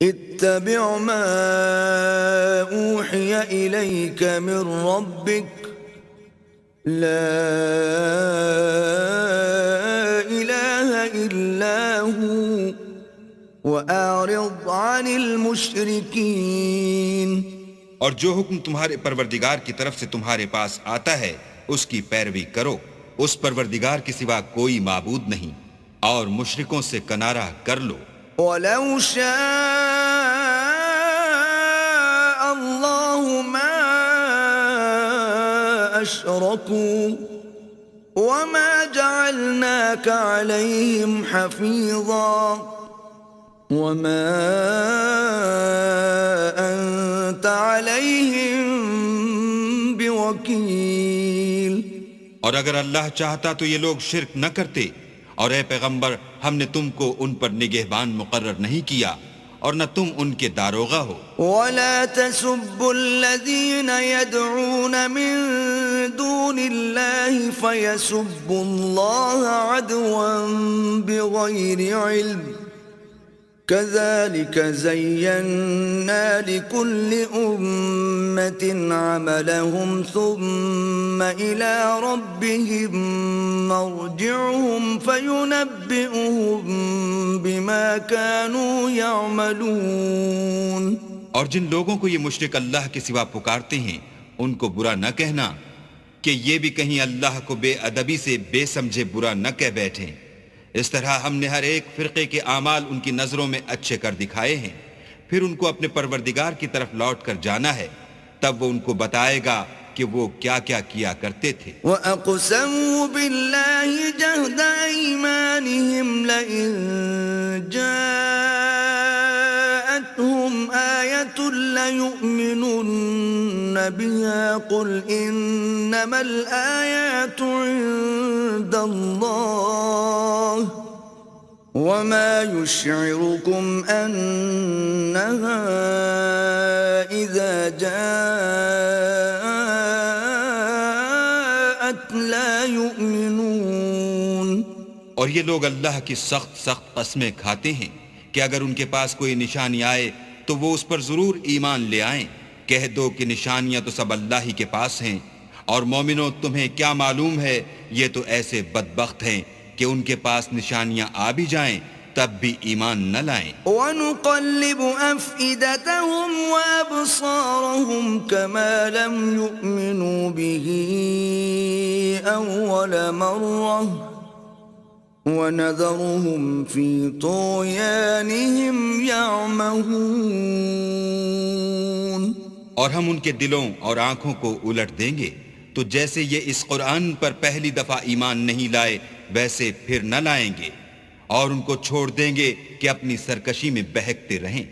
اتبع ما اوحی الیک من ربک لا الہ الا هو وَأَعْرِضْ عَنِ الْمُشْرِكِينَ اور جو حکم تمہارے پروردگار کی طرف سے تمہارے پاس آتا ہے اس کی پیروی کرو، اس پروردگار کے سوا کوئی معبود نہیں، اور مشرکوں سے کنارہ کر لو۔ وَلَوْ شَاءَ اللَّهُ مَا أَشْرَكُوا وَمَا جَعَلْنَاكَ عَلَيْهِمْ حَفِيظًا وَمَا أَنْتَ عَلَيْهِمْ بِوَكِيلٍ۔ اور اگر اللہ چاہتا تو یہ لوگ شرک نہ کرتے، اور اے پیغمبر ہم نے تم کو ان پر نگہبان مقرر نہیں کیا اور نہ تم ان کے داروغہ ہو۔ وَلَا تَسُبُّوا الَّذِينَ يَدْعُونَ مِن دُونِ اللَّهِ فَيَسُبُّوا اللَّهَ عَدْوًا بِغَيْرِ عِلْمٍ كَذَلِكَ زَيَّنَّا لِكُلِّ أُمَّةٍ عَمَلَهُمْ ثُمَّ إِلَى رَبِّهِمْ مَرْجِعُهُمْ فَيُنَبِّئُهُم بِمَا كَانُوا يَعْمَلُونَ۔ اور جن لوگوں کو یہ مشرک اللہ کے سوا پکارتے ہیں ان کو برا نہ کہنا کہ یہ بھی کہیں اللہ کو بے ادبی سے بے سمجھے برا نہ کہہ بیٹھیں۔ اس طرح ہم نے ہر ایک فرقے کے اعمال ان کی نظروں میں اچھے کر دکھائے ہیں، پھر ان کو اپنے پروردگار کی طرف لوٹ کر جانا ہے، تب وہ ان کو بتائے گا کہ وہ کیا کیا کیا کرتے تھے۔ وَأَقْسَمُوا بِاللَّهِ جَهْدَ أَيْمَانِهِمْ لَئِن جَاءَتْهُمْ آيَةٌ لَيُؤْمِنُنَّ بِهَا قُلْ إِنَّمَا الْآيَاتُ عِندَ اللَّهِ وَمَا يُشْعِرُكُمْ أَنَّهَا إِذَا جَاءَتْ لَا يُؤْمِنُونَ۔ اور یہ لوگ اللہ کی سخت قسمیں کھاتے ہیں کہ اگر ان کے پاس کوئی نشانی آئے تو وہ اس پر ضرور ایمان لے آئیں۔ کہہ دو کہ نشانیاں تو سب اللہ ہی کے پاس ہیں، اور مومنوں تمہیں کیا معلوم ہے یہ تو ایسے بدبخت ہیں کہ ان کے پاس نشانیاں آ بھی جائیں تب بھی ایمان نہ لائیں۔ وَنُقَلِّبُ أَفْئِدَتَهُمْ وَأَبْصَارَهُمْ كَمَا لَمْ يُؤْمِنُوا بِهِ أَوَّلَ مَرَّةٍ وَنَذَرُهُمْ فِي طُغْيَانِهِمْ يَعْمَهُونَ۔ اور ہم ان کے دلوں اور آنکھوں کو الٹ دیں گے تو جیسے یہ اس قرآن پر پہلی دفعہ ایمان نہیں لائے ویسے پھر نہ لائیں گے، اور ان کو چھوڑ دیں گے کہ اپنی سرکشی میں بہکتے رہیں۔